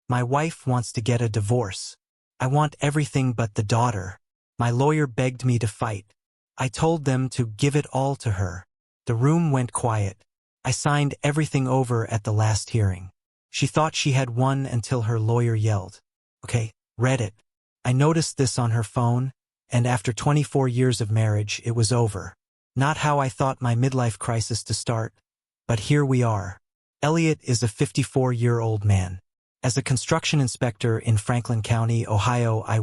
My wife wants to get a divorce. I want everything but the daughter. My lawyer begged me to fight. I told them to give it all to her. The room went quiet. I signed everything over at the last hearing. She thought she had won until her lawyer yelled. Okay, read it. I noticed this on her phone, and after 24 years of marriage, it was over. Not how I thought my midlife crisis to start, but here we are. Elliot is a 54-year-old man. As a construction inspector in Franklin County, Ohio, I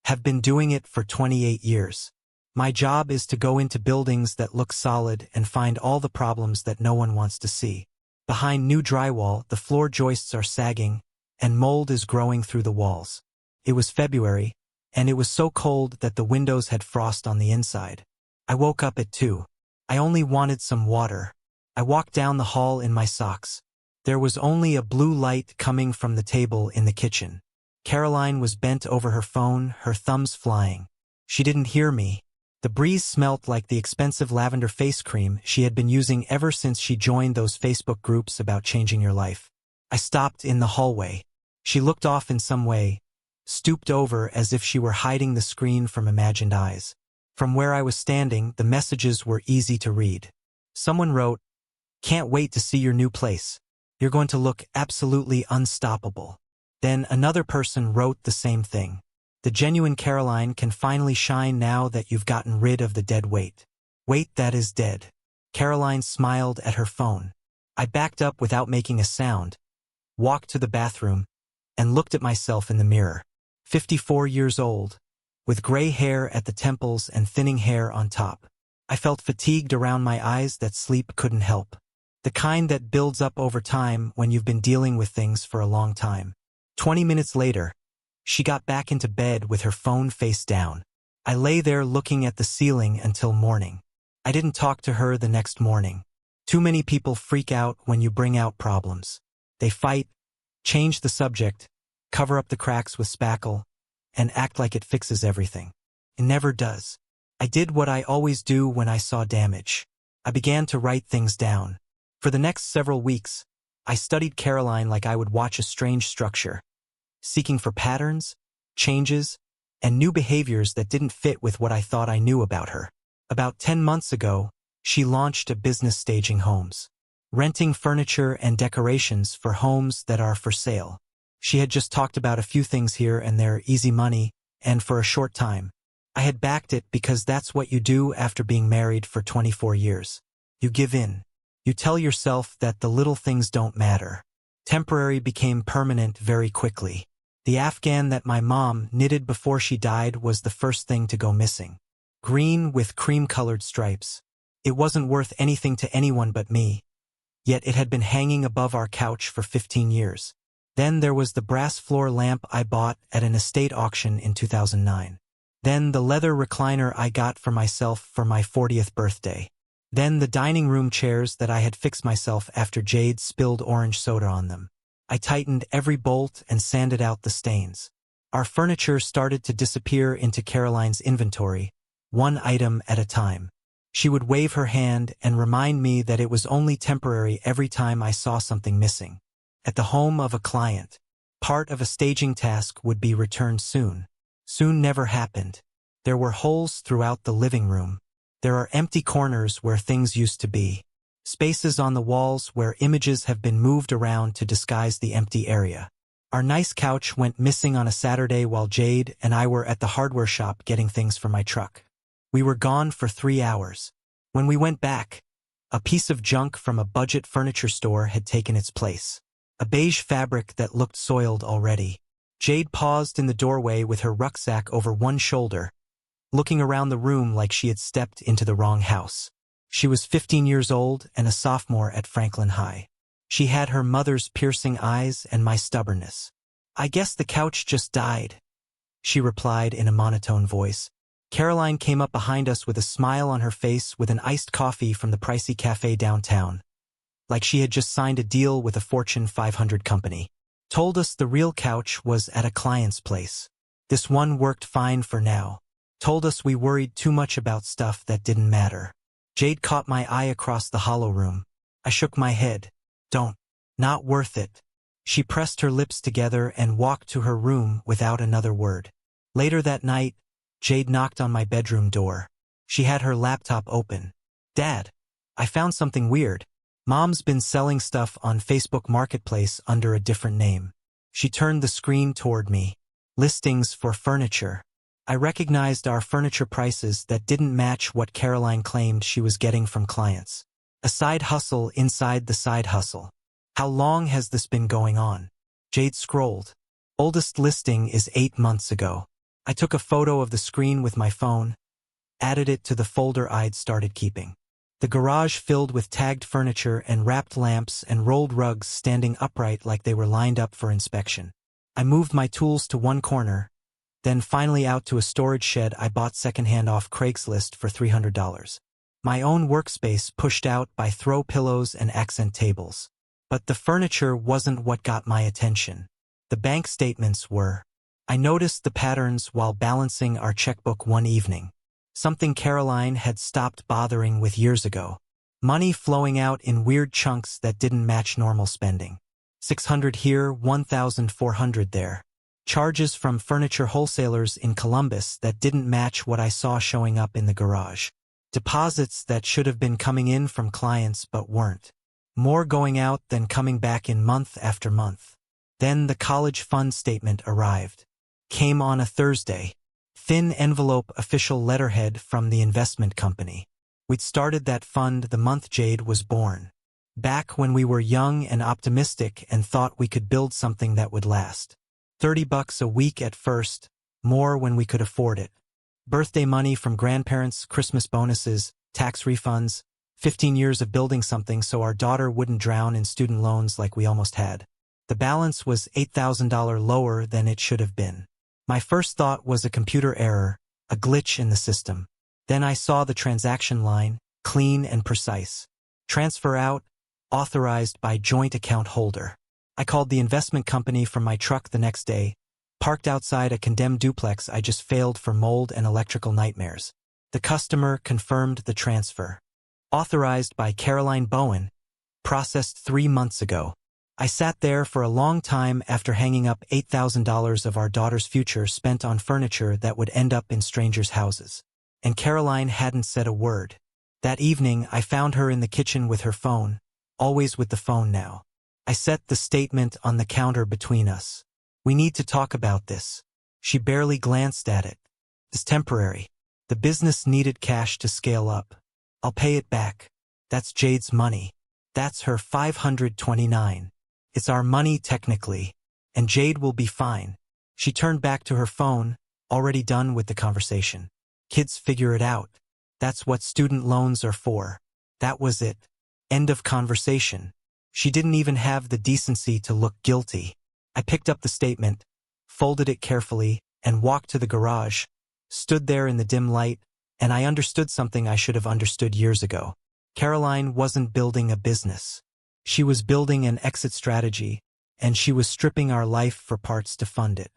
have been doing it for 28 years. My job is to go into buildings that look solid and find all the problems that no one wants to see. Behind new drywall, the floor joists are sagging, and mold is growing through the walls. It was February, and it was so cold that the windows had frost on the inside. I woke up at 2. I only wanted some water. I walked down the hall in my socks. There was only a blue light coming from the table in the kitchen. Caroline was bent over her phone, her thumbs flying. She didn't hear me. The breeze smelt like the expensive lavender face cream she had been using ever since she joined those Facebook groups about changing your life. I stopped in the hallway. She looked off in some way, stooped over as if she were hiding the screen from imagined eyes. From where I was standing, the messages were easy to read. Someone wrote, "Can't wait to see your new place. You're going to look absolutely unstoppable." Then another person wrote the same thing. "The genuine Caroline can finally shine now that you've gotten rid of the dead weight. Weight that is dead." Caroline smiled at her phone. I backed up without making a sound, walked to the bathroom, and looked at myself in the mirror. 54 years old, with gray hair at the temples and thinning hair on top. I felt fatigued around my eyes that sleep couldn't help. The kind that builds up over time when you've been dealing with things for a long time. 20 minutes later, she got back into bed with her phone face down. I lay there looking at the ceiling until morning. I didn't talk to her the next morning. Too many people freak out when you bring out problems. They fight, change the subject, cover up the cracks with spackle, and act like it fixes everything. It never does. I did what I always do when I saw damage. I began to write things down. For the next several weeks, I studied Caroline like I would watch a strange structure, seeking for patterns, changes, and new behaviors that didn't fit with what I thought I knew about her. About 10 months ago, she launched a business staging homes, renting furniture and decorations for homes that are for sale. She had just talked about a few things here and there, easy money, and for a short time. I had backed it because that's what you do after being married for 24 years. You give in. You tell yourself that the little things don't matter. Temporary became permanent very quickly. The Afghan that my mom knitted before she died was the first thing to go missing. Green with cream-colored stripes. It wasn't worth anything to anyone but me, yet it had been hanging above our couch for 15 years. Then there was the brass floor lamp I bought at an estate auction in 2009. Then the leather recliner I got for myself for my 40th birthday. Then the dining room chairs that I had fixed myself after Jade spilled orange soda on them. I tightened every bolt and sanded out the stains. Our furniture started to disappear into Caroline's inventory, one item at a time. She would wave her hand and remind me that it was only temporary every time I saw something missing. At the home of a client, part of a staging task would be returned soon. Soon never happened. There were holes throughout the living room. There are empty corners where things used to be. Spaces on the walls where images have been moved around to disguise the empty area. Our nice couch went missing on a Saturday while Jade and I were at the hardware shop getting things for my truck. We were gone for 3 hours. When we went back, a piece of junk from a budget furniture store had taken its place. A beige fabric that looked soiled already. Jade paused in the doorway with her rucksack over one shoulder, looking around the room like she had stepped into the wrong house. She was 15 years old and a sophomore at Franklin High. She had her mother's piercing eyes and my stubbornness. "I guess the couch just died," she replied in a monotone voice. Caroline came up behind us with a smile on her face with an iced coffee from the pricey cafe downtown, like she had just signed a deal with a Fortune 500 company. Told us the real couch was at a client's place. This one worked fine for now. Told us we worried too much about stuff that didn't matter. Jade caught my eye across the hollow room. I shook my head. "Don't. Not worth it." She pressed her lips together and walked to her room without another word. Later that night, Jade knocked on my bedroom door. She had her laptop open. "Dad, I found something weird. Mom's been selling stuff on Facebook Marketplace under a different name." She turned the screen toward me. Listings for furniture. I recognized our furniture prices that didn't match what Caroline claimed she was getting from clients. A side hustle inside the side hustle. "How long has this been going on?" Jade scrolled. "Oldest listing is 8 months ago." I took a photo of the screen with my phone, added it to the folder I'd started keeping. The garage filled with tagged furniture and wrapped lamps and rolled rugs standing upright like they were lined up for inspection. I moved my tools to one corner, then finally out to a storage shed I bought secondhand off Craigslist for $300. My own workspace pushed out by throw pillows and accent tables. But the furniture wasn't what got my attention. The bank statements were. I noticed the patterns while balancing our checkbook one evening. Something Caroline had stopped bothering with years ago. Money flowing out in weird chunks that didn't match normal spending. $600 here, $1,400 there. Charges from furniture wholesalers in Columbus that didn't match what I saw showing up in the garage. Deposits that should have been coming in from clients but weren't. More going out than coming back in month after month. Then the college fund statement arrived. Came on a Thursday. Thin envelope official letterhead from the investment company. We'd started that fund the month Jade was born. Back when we were young and optimistic and thought we could build something that would last. $30 a week at first, more when we could afford it. Birthday money from grandparents, Christmas bonuses, tax refunds, 15 years of building something so our daughter wouldn't drown in student loans like we almost had. The balance was $8,000 lower than it should have been. My first thought was a computer error, a glitch in the system. Then I saw the transaction line, clean and precise. Transfer out, authorized by joint account holder. I called the investment company from my truck the next day, parked outside a condemned duplex I just failed for mold and electrical nightmares. The customer confirmed the transfer. Authorized by Caroline Bowen, processed 3 months ago. I sat there for a long time after hanging up $8,000 of our daughter's future spent on furniture that would end up in strangers' houses. And Caroline hadn't said a word. That evening, I found her in the kitchen with her phone, always with the phone now. I set the statement on the counter between us. "We need to talk about this." She barely glanced at it. "It's temporary. The business needed cash to scale up. I'll pay it back. That's Jade's money. That's her $529. It's our money technically, and Jade will be fine." She turned back to her phone, already done with the conversation. "Kids figure it out. That's what student loans are for." That was it. End of conversation. She didn't even have the decency to look guilty. I picked up the statement, folded it carefully, and walked to the garage, stood there in the dim light, and I understood something I should have understood years ago. Caroline wasn't building a business. She was building an exit strategy, and she was stripping our life for parts to fund it.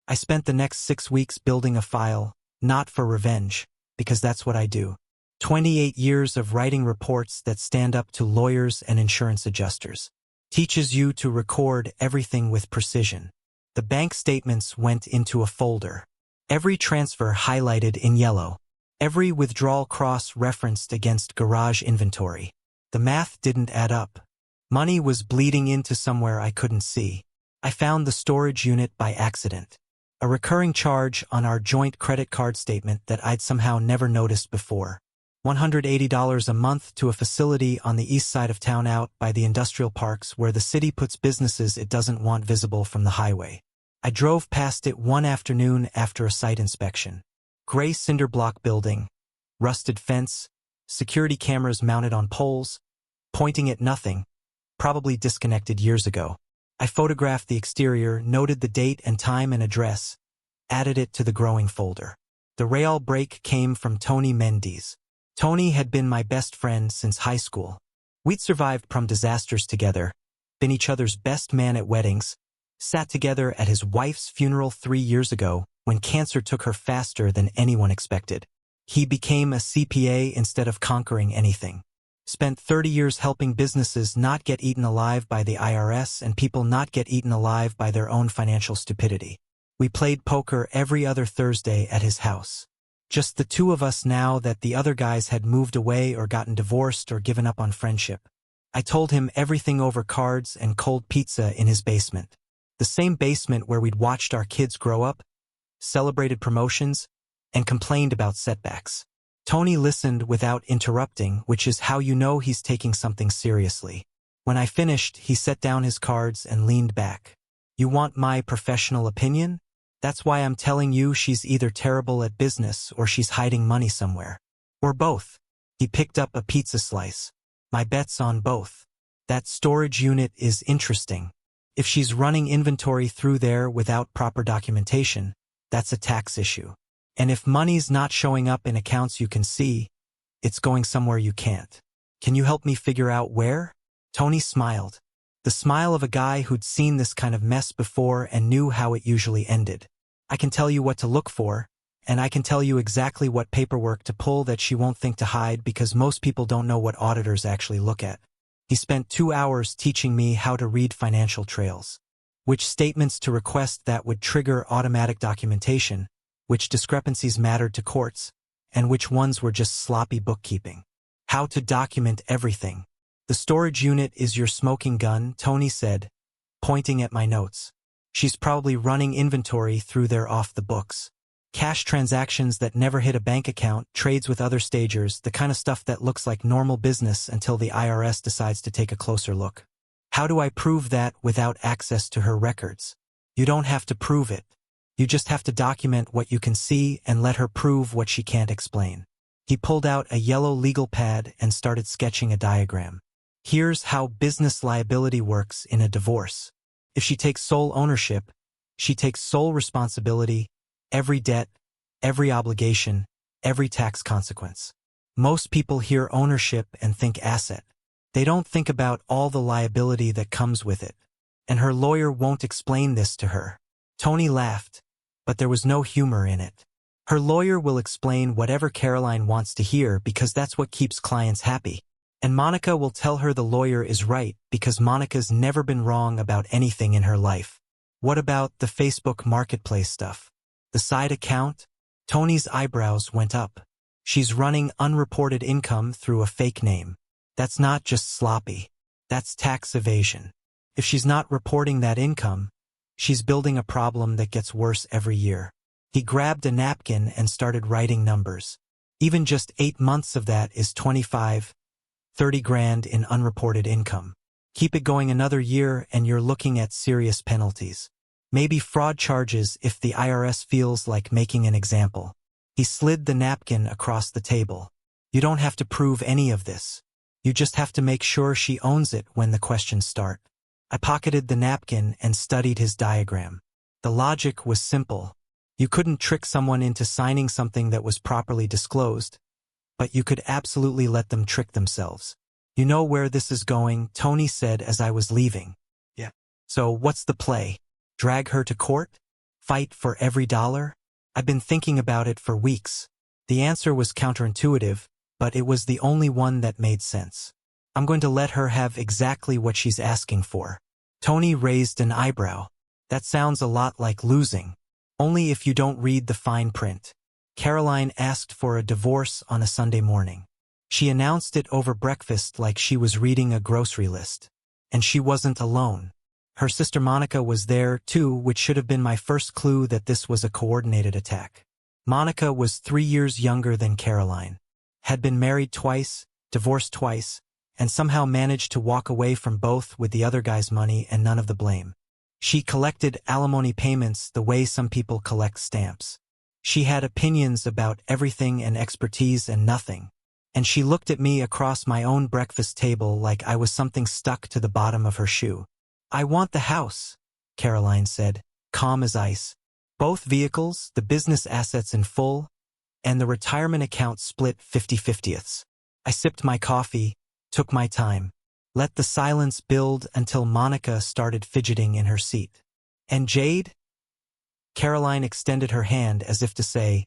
I spent the next 6 weeks building a file, not for revenge, because that's what I do. 28 years of writing reports that stand up to lawyers and insurance adjusters. Teaches you to record everything with precision. The bank statements went into a folder. Every transfer highlighted in yellow. Every withdrawal cross-referenced against garage inventory. The math didn't add up. Money was bleeding into somewhere I couldn't see. I found the storage unit by accident. A recurring charge on our joint credit card statement that I'd somehow never noticed before. $180 a month to a facility on the east side of town out by the industrial parks where the city puts businesses it doesn't want visible from the highway. I drove past it one afternoon after a site inspection. Gray cinder block building, rusted fence, security cameras mounted on poles, pointing at nothing, probably disconnected years ago. I photographed the exterior, noted the date and time and address, added it to the growing folder. The rail break came from Tony Mendes. Tony had been my best friend since high school. We'd survived prom disasters together, been each other's best man at weddings, sat together at his wife's funeral 3 years ago when cancer took her faster than anyone expected. He became a CPA instead of conquering anything. Spent 30 years helping businesses not get eaten alive by the IRS and people not get eaten alive by their own financial stupidity. We played poker every other Thursday at his house. Just the two of us now that the other guys had moved away or gotten divorced or given up on friendship. I told him everything over cards and cold pizza in his basement. The same basement where we'd watched our kids grow up, celebrated promotions, and complained about setbacks. Tony listened without interrupting, which is how you know he's taking something seriously. When I finished, he set down his cards and leaned back. You want my professional opinion? That's why I'm telling you she's either terrible at business or she's hiding money somewhere. Or both. He picked up a pizza slice. My bet's on both. That storage unit is interesting. If she's running inventory through there without proper documentation, that's a tax issue. And if money's not showing up in accounts you can see, it's going somewhere you can't. Can you help me figure out where? Tony smiled. The smile of a guy who'd seen this kind of mess before and knew how it usually ended. I can tell you what to look for, and I can tell you exactly what paperwork to pull that she won't think to hide because most people don't know what auditors actually look at. He spent 2 hours teaching me how to read financial trails, which statements to request that would trigger automatic documentation, which discrepancies mattered to courts, and which ones were just sloppy bookkeeping. How to document everything. The storage unit is your smoking gun, Tony said, pointing at my notes. She's probably running inventory through there off the books. Cash transactions that never hit a bank account, trades with other stagers, the kind of stuff that looks like normal business until the IRS decides to take a closer look. How do I prove that without access to her records? You don't have to prove it. You just have to document what you can see and let her prove what she can't explain. He pulled out a yellow legal pad and started sketching a diagram. Here's how business liability works in a divorce. If she takes sole ownership, she takes sole responsibility, every debt, every obligation, every tax consequence. Most people hear ownership and think asset. They don't think about all the liability that comes with it. And her lawyer won't explain this to her. Tony laughed, but there was no humor in it. Her lawyer will explain whatever Caroline wants to hear because that's what keeps clients happy. And Monica will tell her the lawyer is right because Monica's never been wrong about anything in her life. What about the Facebook marketplace stuff? The side account? Tony's eyebrows went up. She's running unreported income through a fake name. That's not just sloppy. That's tax evasion. If she's not reporting that income, she's building a problem that gets worse every year. He grabbed a napkin and started writing numbers. Even just 8 months of that is 25, 30 grand in unreported income. Keep it going another year and you're looking at serious penalties. Maybe fraud charges if the IRS feels like making an example. He slid the napkin across the table. You don't have to prove any of this. You just have to make sure she owns it when the questions start. I pocketed the napkin and studied his diagram. The logic was simple. You couldn't trick someone into signing something that was properly disclosed, but you could absolutely let them trick themselves. You know where this is going, Tony said as I was leaving. Yeah. So what's the play? Drag her to court? Fight for every dollar? I've been thinking about it for weeks. The answer was counterintuitive, but it was the only one that made sense. I'm going to let her have exactly what she's asking for. Tony raised an eyebrow. That sounds a lot like losing. Only if you don't read the fine print. Caroline asked for a divorce on a Sunday morning. She announced it over breakfast like she was reading a grocery list. And she wasn't alone. Her sister Monica was there too, which should have been my first clue that this was a coordinated attack. Monica was 3 years younger than Caroline. Had been married twice, divorced twice, and somehow managed to walk away from both with the other guy's money and none of the blame. She collected alimony payments the way some people collect stamps. She had opinions about everything and expertise and nothing. And she looked at me across my own breakfast table like I was something stuck to the bottom of her shoe. I want the house, Caroline said, calm as ice. Both vehicles, the business assets in full, and the retirement account split 50/50ths. I sipped my coffee, took my time. Let the silence build until Monica started fidgeting in her seat. And Jade? Caroline extended her hand as if to say,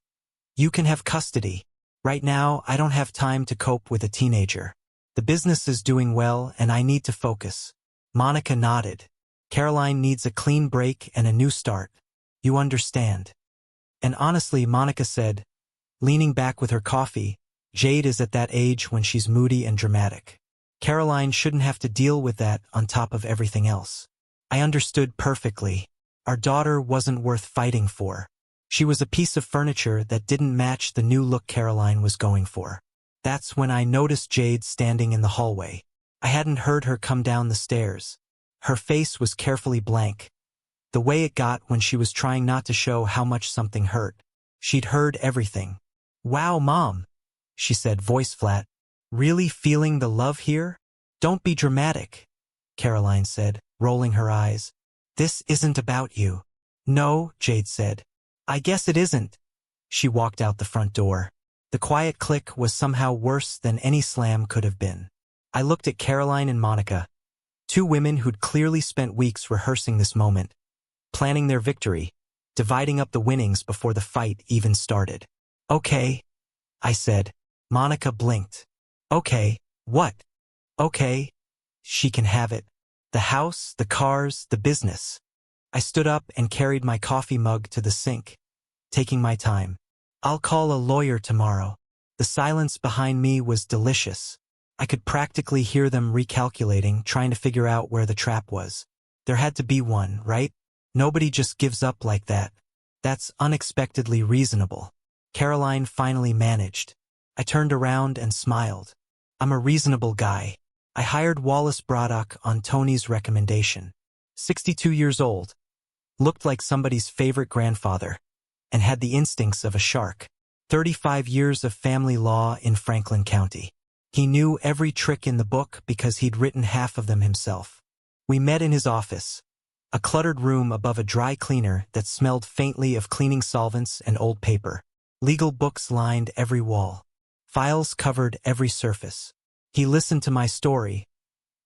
you can have custody. Right now, I don't have time to cope with a teenager. The business is doing well and I need to focus. Monica nodded. Caroline needs a clean break and a new start. You understand. And honestly, Monica said, leaning back with her coffee, Jade is at that age when she's moody and dramatic. Caroline shouldn't have to deal with that on top of everything else. I understood perfectly. Our daughter wasn't worth fighting for. She was a piece of furniture that didn't match the new look Caroline was going for. That's when I noticed Jade standing in the hallway. I hadn't heard her come down the stairs. Her face was carefully blank, the way it got when she was trying not to show how much something hurt. She'd heard everything. Wow, Mom, she said, voice flat. Really feeling the love here? Don't be dramatic, Caroline said, rolling her eyes. This isn't about you. No, Jade said. I guess it isn't. She walked out the front door. The quiet click was somehow worse than any slam could have been. I looked at Caroline and Monica, two women who'd clearly spent weeks rehearsing this moment, planning their victory, dividing up the winnings before the fight even started. Okay, I said. Monica blinked. Okay, what? Okay, she can have it. The house, the cars, the business. I stood up and carried my coffee mug to the sink, taking my time. I'll call a lawyer tomorrow. The silence behind me was delicious. I could practically hear them recalculating, trying to figure out where the trap was. There had to be one, right? Nobody just gives up like that. That's unexpectedly reasonable. Caroline finally managed. I turned around and smiled. I'm a reasonable guy. I hired Wallace Braddock on Tony's recommendation. 62 years old. Looked like somebody's favorite grandfather, and had the instincts of a shark. 35 years of family law in Franklin County. He knew every trick in the book because he'd written half of them himself. We met in his office, a cluttered room above a dry cleaner that smelled faintly of cleaning solvents and old paper. Legal books lined every wall. Files covered every surface. He listened to my story,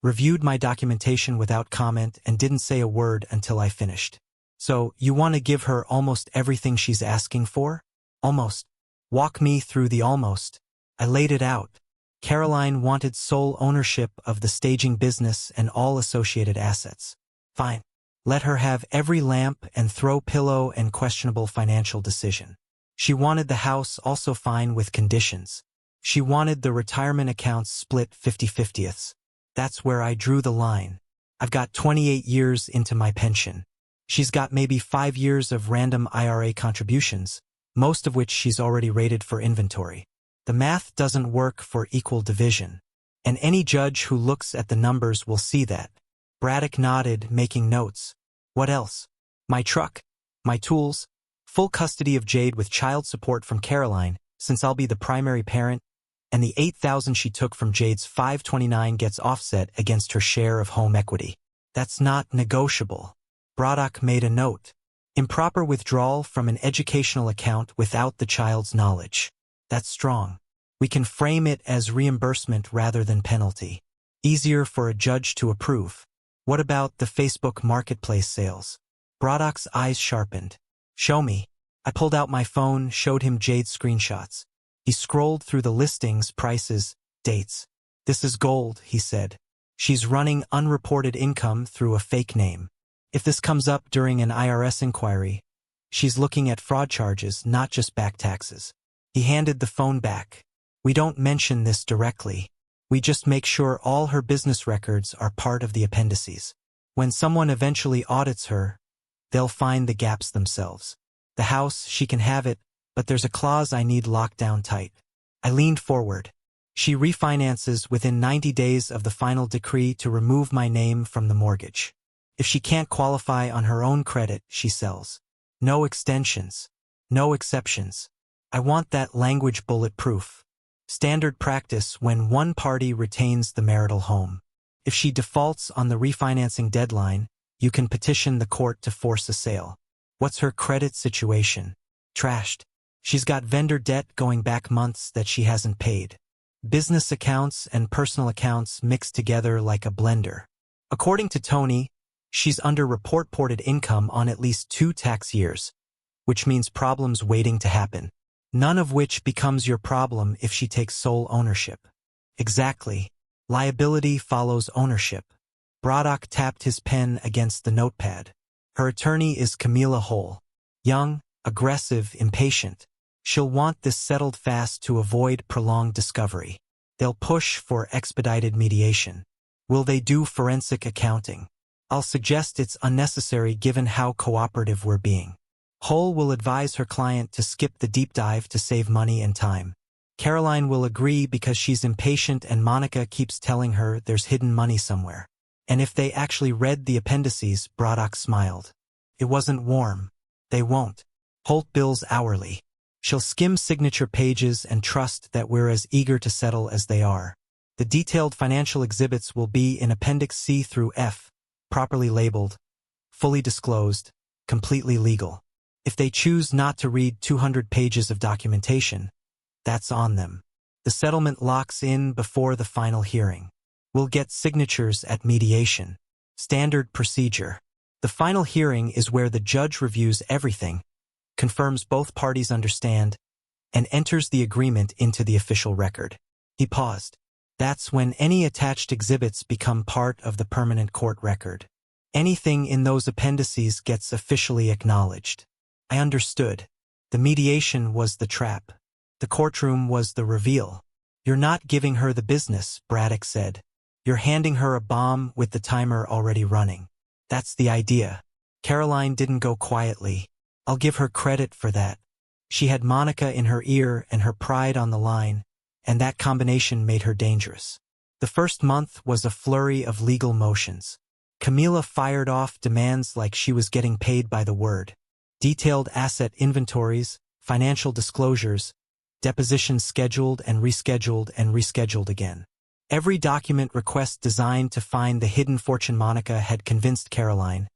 reviewed my documentation without comment, and didn't say a word until I finished. So, you want to give her almost everything she's asking for? Almost. Walk me through the almost. I laid it out. Caroline wanted sole ownership of the staging business and all associated assets. Fine. Let her have every lamp and throw pillow and questionable financial decision. She wanted the house, also fine with conditions. She wanted the retirement accounts split 50-50ths. That's where I drew the line. I've got 28 years into my pension. She's got maybe 5 years of random IRA contributions, most of which she's already rated for inventory. The math doesn't work for equal division. And any judge who looks at the numbers will see that. Braddock nodded, making notes. What else? My truck, my tools, full custody of Jade with child support from Caroline, since I'll be the primary parent, and the $8,000 she took from Jade's $529 gets offset against her share of home equity. That's not negotiable. Braddock made a note. Improper withdrawal from an educational account without the child's knowledge. That's strong. We can frame it as reimbursement rather than penalty. Easier for a judge to approve. What about the Facebook Marketplace sales? Braddock's eyes sharpened. Show me. I pulled out my phone, showed him Jade's screenshots. He scrolled through the listings, prices, dates. This is gold, he said. She's running unreported income through a fake name. If this comes up during an IRS inquiry, she's looking at fraud charges, not just back taxes. He handed the phone back. We don't mention this directly. We just make sure all her business records are part of the appendices. When someone eventually audits her, they'll find the gaps themselves. The house, she can have it, but there's a clause I need locked down tight. I leaned forward. She refinances within 90 days of the final decree to remove my name from the mortgage. If she can't qualify on her own credit, she sells. No extensions. No exceptions. I want that language bulletproof. Standard practice when one party retains the marital home. If she defaults on the refinancing deadline, you can petition the court to force a sale. What's her credit situation? Trashed. She's got vendor debt going back months that she hasn't paid. Business accounts and personal accounts mixed together like a blender. According to Tony, she's under reported income on at least 2 tax years, which means problems waiting to happen. None of which becomes your problem if she takes sole ownership. Exactly. Liability follows ownership. Braddock tapped his pen against the notepad. Her attorney is Camila Hole. Young, aggressive, impatient. She'll want this settled fast to avoid prolonged discovery. They'll push for expedited mediation. Will they do forensic accounting? I'll suggest it's unnecessary given how cooperative we're being. Hole will advise her client to skip the deep dive to save money and time. Caroline will agree because she's impatient and Monica keeps telling her there's hidden money somewhere. And if they actually read the appendices, Braddock smiled. It wasn't warm. They won't. Holt bills hourly. She'll skim signature pages and trust that we're as eager to settle as they are. The detailed financial exhibits will be in Appendix C through F, properly labeled, fully disclosed, completely legal. If they choose not to read 200 pages of documentation, that's on them. The settlement locks in before the final hearing. We'll get signatures at mediation. Standard procedure. The final hearing is where the judge reviews everything, confirms both parties understand, and enters the agreement into the official record. He paused. That's when any attached exhibits become part of the permanent court record. Anything in those appendices gets officially acknowledged. I understood. The mediation was the trap. The courtroom was the reveal. You're not giving her the business, Braddock said. You're handing her a bomb with the timer already running. That's the idea. Caroline didn't go quietly. I'll give her credit for that. She had Monica in her ear and her pride on the line, and that combination made her dangerous. The first month was a flurry of legal motions. Camila fired off demands like she was getting paid by the word. Detailed asset inventories, financial disclosures, depositions scheduled and rescheduled again. Every document request designed to find the hidden fortune Monica had convinced Caroline.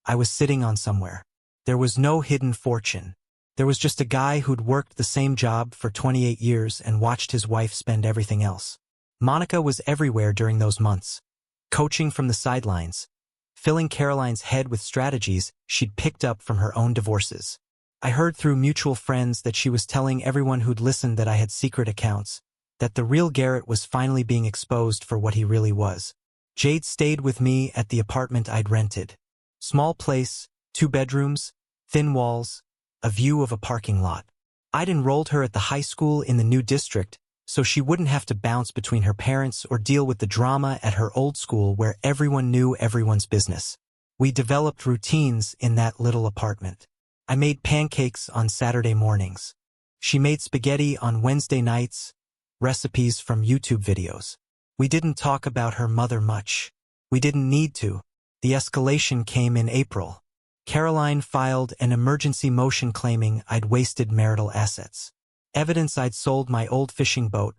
I was sitting on somewhere. There was no hidden fortune. There was just a guy who'd worked the same job for 28 years and watched his wife spend everything else. Monica was everywhere during those months, coaching from the sidelines, filling Caroline's head with strategies she'd picked up from her own divorces. I heard through mutual friends that she was telling everyone who'd listened that I had secret accounts, that the real Garrett was finally being exposed for what he really was. Jade stayed with me at the apartment I'd rented. Small place, 2 bedrooms, thin walls, a view of a parking lot. I'd enrolled her at the high school in the new district, so she wouldn't have to bounce between her parents or deal with the drama at her old school where everyone knew everyone's business. We developed routines in that little apartment. I made pancakes on Saturday mornings. She made spaghetti on Wednesday nights, recipes from YouTube videos. We didn't talk about her mother much. We didn't need to. The escalation came in April. Caroline filed an emergency motion claiming I'd wasted marital assets. Evidence I'd sold my old fishing boat,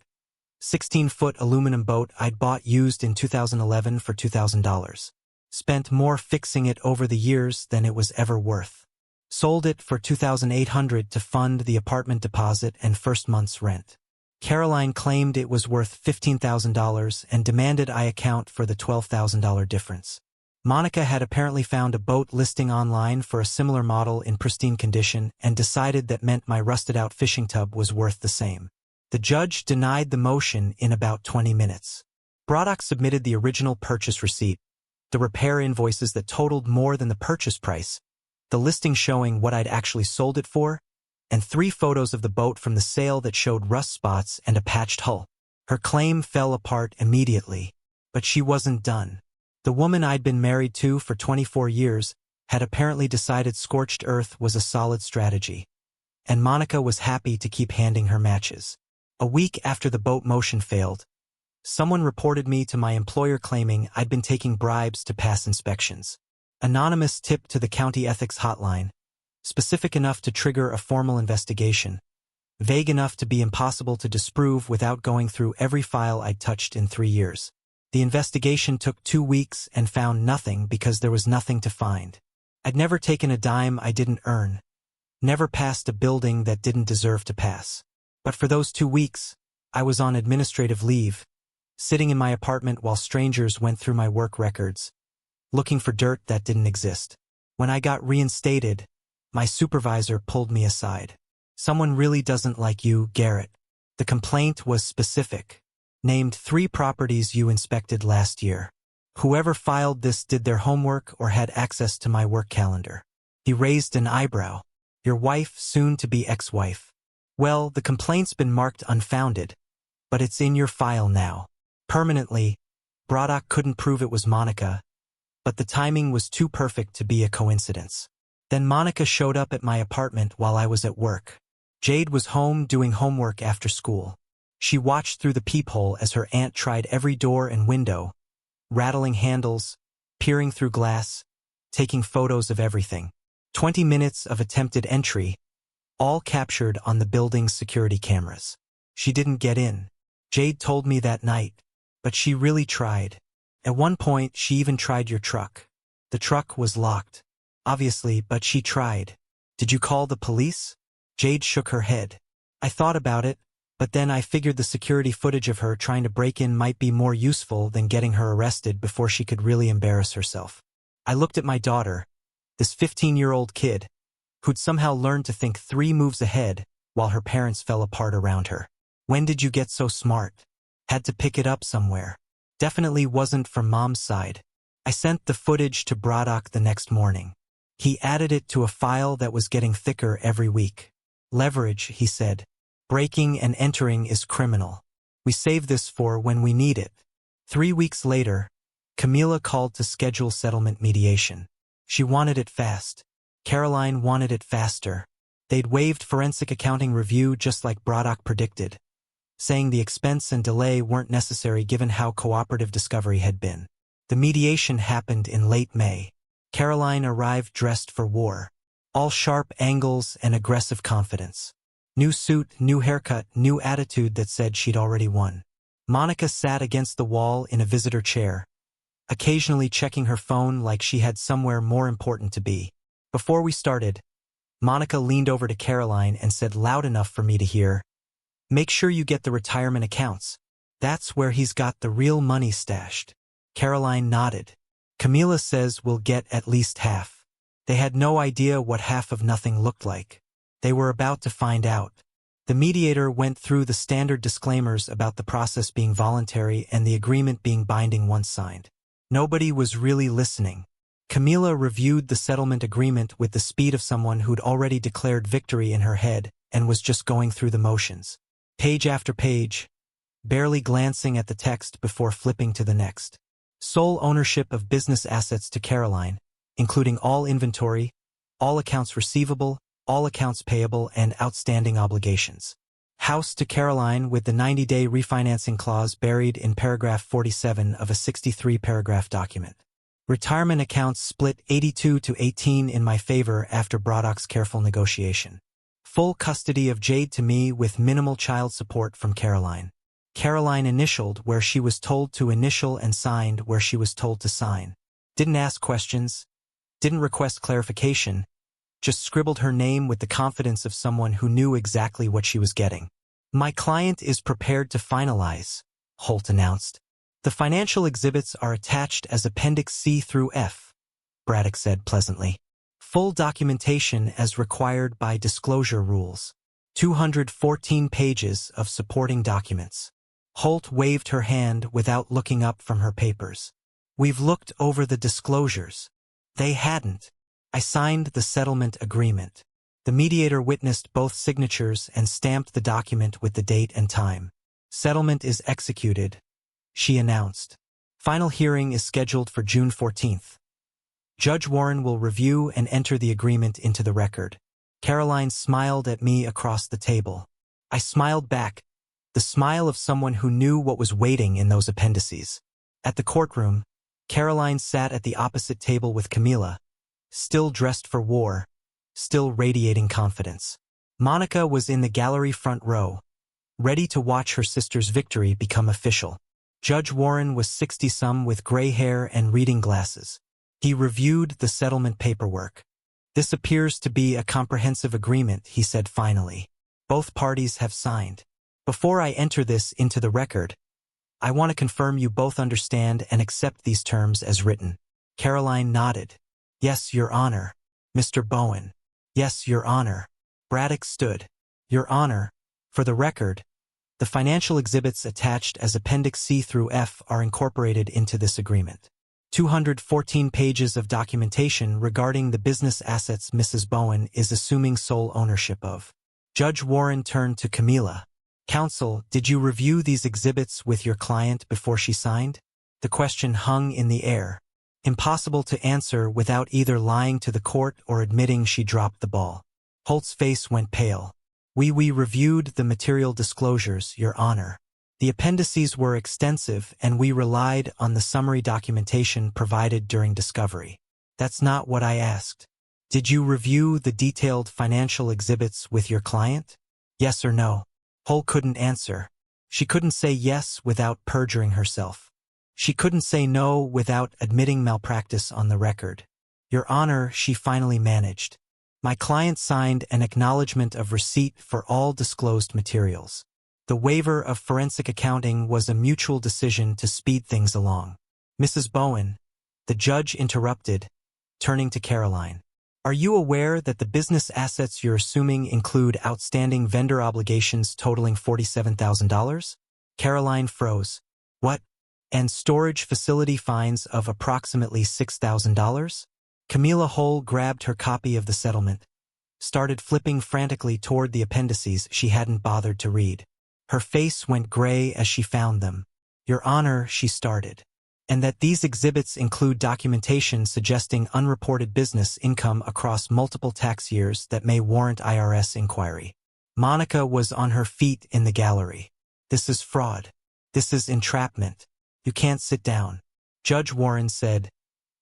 16-foot aluminum boat I'd bought used in 2011 for $2,000. Spent more fixing it over the years than it was ever worth. Sold it for $2,800 to fund the apartment deposit and first month's rent. Caroline claimed it was worth $15,000 and demanded I account for the $12,000 difference. Monica had apparently found a boat listing online for a similar model in pristine condition and decided that meant my rusted-out fishing tub was worth the same. The judge denied the motion in about 20 minutes. Braddock submitted the original purchase receipt, the repair invoices that totaled more than the purchase price, the listing showing what I'd actually sold it for, and 3 photos of the boat from the sale that showed rust spots and a patched hull. Her claim fell apart immediately, but she wasn't done. The woman I'd been married to for 24 years had apparently decided scorched earth was a solid strategy, and Monica was happy to keep handing her matches. A week after the boat motion failed, someone reported me to my employer claiming I'd been taking bribes to pass inspections. Anonymous tip to the county ethics hotline, specific enough to trigger a formal investigation, vague enough to be impossible to disprove without going through every file I'd touched in 3 years. The investigation took 2 weeks and found nothing because there was nothing to find. I'd never taken a dime I didn't earn, never passed a building that didn't deserve to pass. But for those 2 weeks, I was on administrative leave, sitting in my apartment while strangers went through my work records, looking for dirt that didn't exist. When I got reinstated, my supervisor pulled me aside. Someone really doesn't like you, Garrett. The complaint was specific. named 3 properties you inspected last year. Whoever filed this did their homework or had access to my work calendar. He raised an eyebrow. Your wife, soon-to-be ex-wife. Well, the complaint's been marked unfounded, but it's in your file now. Permanently. Braddock couldn't prove it was Monica, but the timing was too perfect to be a coincidence. Then Monica showed up at my apartment while I was at work. Jade was home doing homework after school. She watched through the peephole as her aunt tried every door and window, rattling handles, peering through glass, taking photos of everything. 20 minutes of attempted entry, all captured on the building's security cameras. She didn't get in. Jade told me that night, but she really tried. At one point, she even tried your truck. The truck was locked, obviously, but she tried. Did you call the police? Jade shook her head. I thought about it, but then I figured the security footage of her trying to break in might be more useful than getting her arrested before she could really embarrass herself. I looked at my daughter, this 15-year-old kid, who'd somehow learned to think 3 moves ahead while her parents fell apart around her. When did you get so smart? Had to pick it up somewhere. Definitely wasn't from Mom's side. I sent the footage to Braddock the next morning. He added it to a file that was getting thicker every week. Leverage, he said. Breaking and entering is criminal. We save this for when we need it. 3 weeks later, Camila called to schedule settlement mediation. She wanted it fast. Caroline wanted it faster. They'd waived forensic accounting review just like Braddock predicted, saying the expense and delay weren't necessary given how cooperative discovery had been. The mediation happened in late May. Caroline arrived dressed for war. All sharp angles and aggressive confidence. New suit, new haircut, new attitude that said she'd already won. Monica sat against the wall in a visitor chair, occasionally checking her phone like she had somewhere more important to be. Before we started, Monica leaned over to Caroline and said loud enough for me to hear, "Make sure you get the retirement accounts. That's where he's got the real money stashed." Caroline nodded. Camila says we'll get at least half. They had no idea what half of nothing looked like. They were about to find out. The mediator went through the standard disclaimers about the process being voluntary and the agreement being binding once signed. Nobody was really listening. Camila reviewed the settlement agreement with the speed of someone who'd already declared victory in her head and was just going through the motions. Page after page, barely glancing at the text before flipping to the next. Sole ownership of business assets to Caroline, including all inventory, all accounts receivable, all accounts payable, and outstanding obligations. House to Caroline with the 90-day refinancing clause buried in paragraph 47 of a 63-paragraph document. Retirement accounts split 82-18 in my favor after Braddock's careful negotiation. Full custody of Jade to me with minimal child support from Caroline. Caroline initialed where she was told to initial and signed where she was told to sign. Didn't ask questions, didn't request clarification, just scribbled her name with the confidence of someone who knew exactly what she was getting. My client is prepared to finalize, Holt announced. The financial exhibits are attached as Appendix C through F, Braddock said pleasantly. Full documentation as required by disclosure rules. 214 pages of supporting documents. Holt waved her hand without looking up from her papers. We've looked over the disclosures. They hadn't. I signed the settlement agreement. The mediator witnessed both signatures and stamped the document with the date and time. Settlement is executed, she announced. Final hearing is scheduled for June 14th. Judge Warren will review and enter the agreement into the record. Caroline smiled at me across the table. I smiled back, the smile of someone who knew what was waiting in those appendices. At the courtroom, Caroline sat at the opposite table with Camila, still dressed for war, still radiating confidence. Monica was in the gallery front row, ready to watch her sister's victory become official. Judge Warren was 60-some with gray hair and reading glasses. He reviewed the settlement paperwork. This appears to be a comprehensive agreement, he said finally. Both parties have signed. Before I enter this into the record, I want to confirm you both understand and accept these terms as written. Caroline nodded. Yes, Your Honor. Mr. Bowen. Yes, Your Honor. Braddock stood. Your Honor, for the record, The financial exhibits attached as Appendix C through F are incorporated into this agreement. 214 pages of documentation regarding the business assets Mrs. Bowen is assuming sole ownership of. Judge Warren turned to Camila. Counsel, did you review these exhibits with your client before she signed? The question hung in the air. Impossible to answer without either lying to the court or admitting she dropped the ball. Holt's face went pale. We reviewed the material disclosures, Your Honor. The appendices were extensive and we relied on the summary documentation provided during discovery. That's not what I asked. Did you review the detailed financial exhibits with your client? Yes or no? Holt couldn't answer. She couldn't say yes without perjuring herself. She couldn't say no without admitting malpractice on the record. Your Honor, she finally managed. My client signed an acknowledgement of receipt for all disclosed materials. The waiver of forensic accounting was a mutual decision to speed things along. Mrs. Bowen, the judge interrupted, turning to Caroline. Are you aware that the business assets you're assuming include outstanding vendor obligations totaling $47,000? Caroline froze. What? And storage facility fines of approximately $6,000? Camila Hull grabbed her copy of the settlement, started flipping frantically toward the appendices she hadn't bothered to read. Her face went gray as she found them. Your Honor, she started. And that these exhibits include documentation suggesting unreported business income across multiple tax years that may warrant IRS inquiry. Monica was on her feet in the gallery. This is fraud. This is entrapment. You can't sit down. Judge Warren said,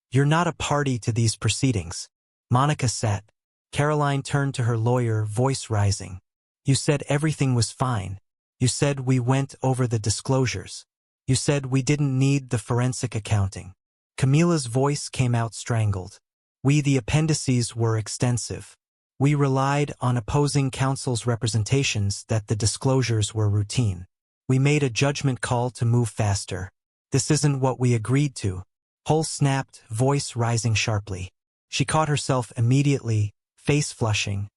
You're not a party to these proceedings. Monica sat. Caroline turned to her lawyer, voice rising. You said everything was fine. You said we went over the disclosures. You said we didn't need the forensic accounting. Camila's voice came out strangled. The appendices were extensive. We relied on opposing counsel's representations that the disclosures were routine. We made a judgment call to move faster. This isn't what we agreed to. Hull snapped, voice rising sharply. She caught herself immediately, face flushing,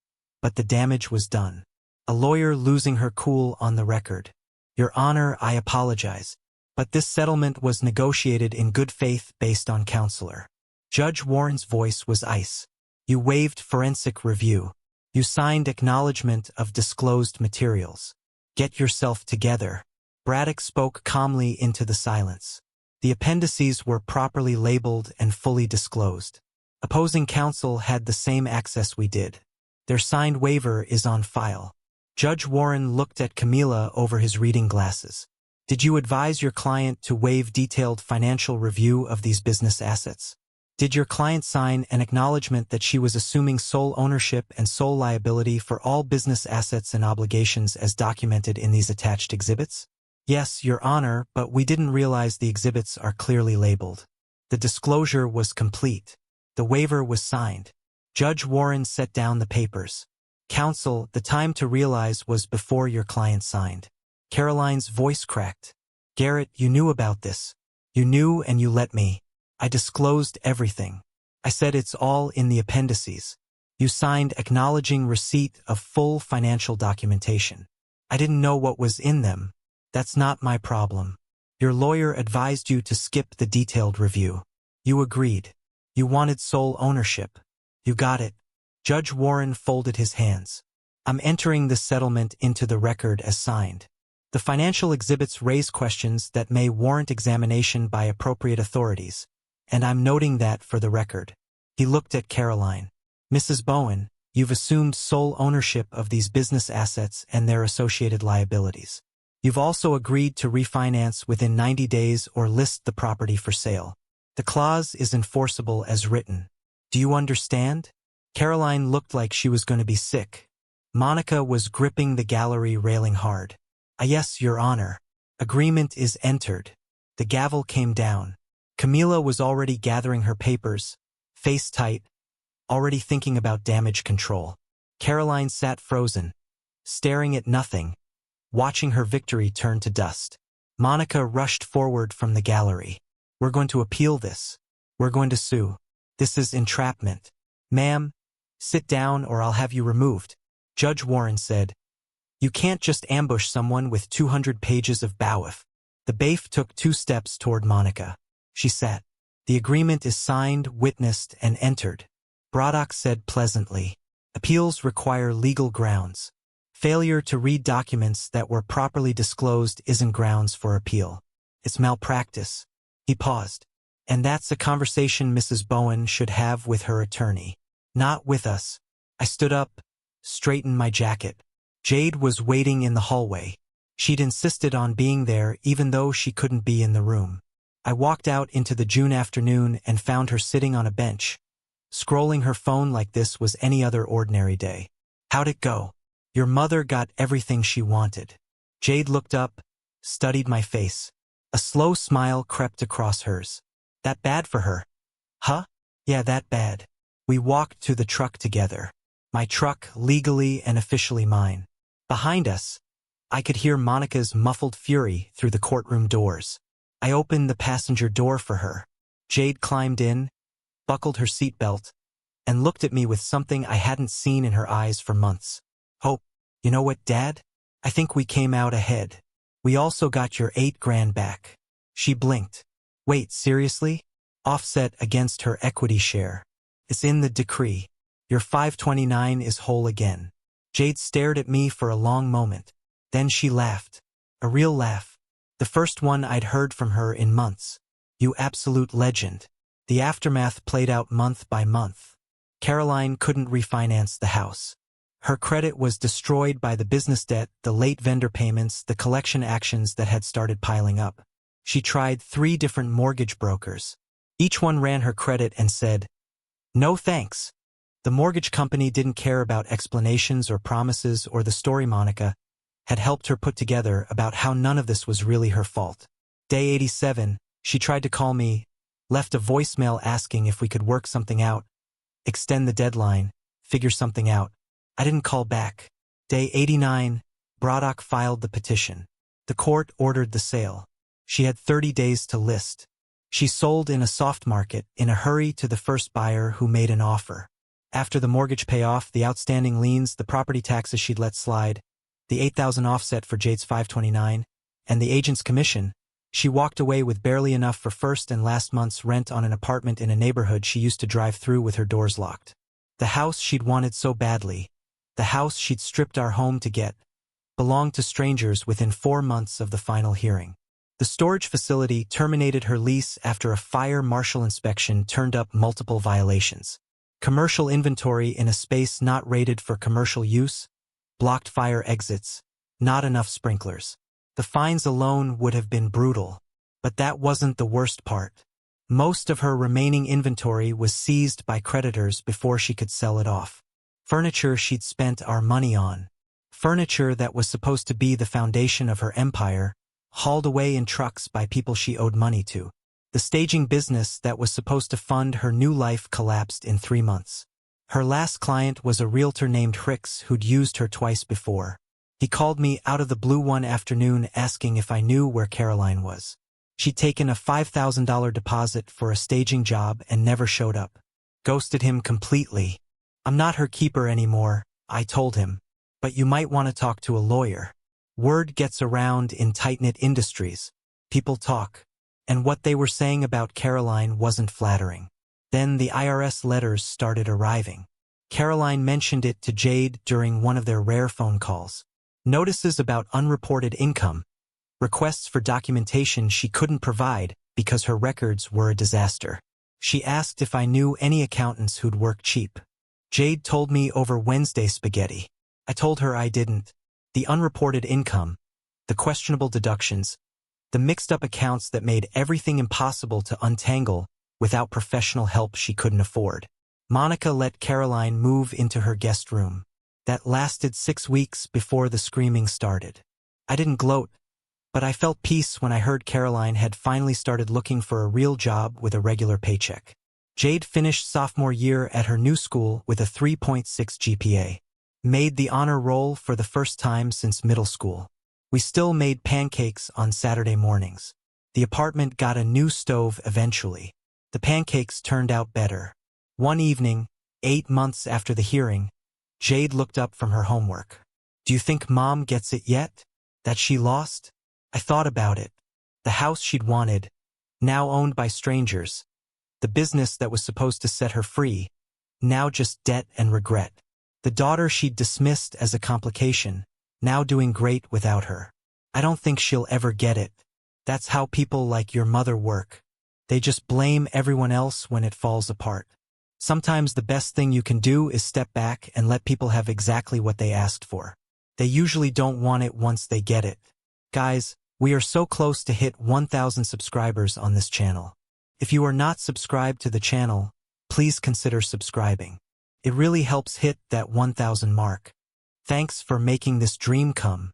but the damage was done. A lawyer losing her cool on the record. Your Honor, I apologize. But this settlement was negotiated in good faith based on counselor. Judge Warren's voice was ice. You waived forensic review. You signed acknowledgement of disclosed materials. Get yourself together. Braddock spoke calmly into the silence. The appendices were properly labeled and fully disclosed. Opposing counsel had the same access we did. Their signed waiver is on file. Judge Warren looked at Camila over his reading glasses. Did you advise your client to waive detailed financial review of these business assets? Did your client sign an acknowledgement that she was assuming sole ownership and sole liability for all business assets and obligations as documented in these attached exhibits? Yes, Your Honor, but we didn't realize the exhibits are clearly labeled. The disclosure was complete. The waiver was signed. Judge Warren set down the papers. Counsel, the time to realize was before your client signed. Caroline's voice cracked. Garrett, you knew about this. You knew and you let me. I disclosed everything. I said it's all in the appendices. You signed acknowledging receipt of full financial documentation. I didn't know what was in them. That's not my problem. Your lawyer advised you to skip the detailed review. You agreed. You wanted sole ownership. You got it. Judge Warren folded his hands. I'm entering the settlement into the record as signed. The financial exhibits raise questions that may warrant examination by appropriate authorities, and I'm noting that for the record. He looked at Caroline. Mrs. Bowen, you've assumed sole ownership of these business assets and their associated liabilities. You've also agreed to refinance within 90 days or list the property for sale. The clause is enforceable as written. Do you understand? Caroline looked like she was going to be sick. Monica was gripping the gallery railing hard. Yes, Your Honor. Agreement is entered. The gavel came down. Camila was already gathering her papers, face tight, already thinking about damage control. Caroline sat frozen, staring at nothing, watching her victory turn to dust. Monica rushed forward from the gallery. We're going to appeal this. We're going to sue. This is entrapment. Ma'am, sit down or I'll have you removed. Judge Warren said, You can't just ambush someone with 200 pages of BAWF. The bailiff took 2 steps toward Monica. She sat. The agreement is signed, witnessed, and entered. Braddock said pleasantly. Appeals require legal grounds. Failure to read documents that were properly disclosed isn't grounds for appeal. It's malpractice. He paused. And that's a conversation Mrs. Bowen should have with her attorney. Not with us. I stood up, straightened my jacket. Jade was waiting in the hallway. She'd insisted on being there even though she couldn't be in the room. I walked out into the June afternoon and found her sitting on a bench, scrolling her phone like this was any other ordinary day. How'd it go? Your mother got everything she wanted. Jade looked up, studied my face. A slow smile crept across hers. That bad for her? Huh? Yeah, that bad. We walked to the truck together. My truck, legally and officially mine. Behind us, I could hear Monica's muffled fury through the courtroom doors. I opened the passenger door for her. Jade climbed in, buckled her seatbelt, and looked at me with something I hadn't seen in her eyes for months. Hope, you know what, Dad? I think we came out ahead. We also got your $8,000 back. She blinked. Wait, seriously? Offset against her equity share. It's in the decree. Your 529 is whole again. Jade stared at me for a long moment. Then she laughed. A real laugh. The first one I'd heard from her in months. You absolute legend. The aftermath played out month by month. Caroline couldn't refinance the house. Her credit was destroyed by the business debt, the late vendor payments, the collection actions that had started piling up. She tried 3 different mortgage brokers. Each one ran her credit and said, "No thanks." The mortgage company didn't care about explanations or promises or the story Monica had helped her put together about how none of this was really her fault. Day 87, she tried to call me, left a voicemail asking if we could work something out, extend the deadline, figure something out. I didn't call back. Day 89, Braddock filed the petition. The court ordered the sale. She had 30 days to list. She sold in a soft market, in a hurry to the first buyer who made an offer. After the mortgage payoff, the outstanding liens, the property taxes she'd let slide, the $8,000 offset for Jade's 529, and the agent's commission, she walked away with barely enough for first and last month's rent on an apartment in a neighborhood she used to drive through with her doors locked. The house she'd wanted so badly, the house she'd stripped our home to get, belonged to strangers within 4 months of the final hearing. The storage facility terminated her lease after a fire marshal inspection turned up multiple violations. Commercial inventory in a space not rated for commercial use, blocked fire exits, not enough sprinklers. The fines alone would have been brutal. But that wasn't the worst part. Most of her remaining inventory was seized by creditors before she could sell it off. Furniture she'd spent our money on. Furniture that was supposed to be the foundation of her empire, hauled away in trucks by people she owed money to. The staging business that was supposed to fund her new life collapsed in 3 months. Her last client was a realtor named Hicks who'd used her twice before. He called me out of the blue one afternoon asking if I knew where Caroline was. She'd taken a $5,000 deposit for a staging job and never showed up. Ghosted him completely. I'm not her keeper anymore, I told him. But you might want to talk to a lawyer. Word gets around in tight-knit industries. People talk. And what they were saying about Caroline wasn't flattering. Then the IRS letters started arriving. Caroline mentioned it to Jade during one of their rare phone calls. Notices about unreported income. Requests for documentation she couldn't provide because her records were a disaster. She asked if I knew any accountants who'd work cheap. Jade told me over Wednesday spaghetti. I told her I didn't. The unreported income, the questionable deductions, the mixed-up accounts that made everything impossible to untangle without professional help she couldn't afford. Monica let Caroline move into her guest room. That lasted 6 weeks before the screaming started. I didn't gloat, but I felt peace when I heard Caroline had finally started looking for a real job with a regular paycheck. Jade finished sophomore year at her new school with a 3.6 GPA. Made the honor roll for the first time since middle school. We still made pancakes on Saturday mornings. The apartment got a new stove eventually. The pancakes turned out better. One evening, 8 months after the hearing, Jade looked up from her homework. Do you think Mom gets it yet? That she lost? I thought about it. The house she'd wanted, now owned by strangers. The business that was supposed to set her free, now just debt and regret. The daughter she'd dismissed as a complication, now doing great without her. I don't think she'll ever get it. That's how people like your mother work. They just blame everyone else when it falls apart. Sometimes the best thing you can do is step back and let people have exactly what they asked for. They usually don't want it once they get it. Guys, we are so close to hit 1,000 subscribers on this channel. If you are not subscribed to the channel, please consider subscribing. It really helps hit that 1,000 mark. Thanks for making this dream come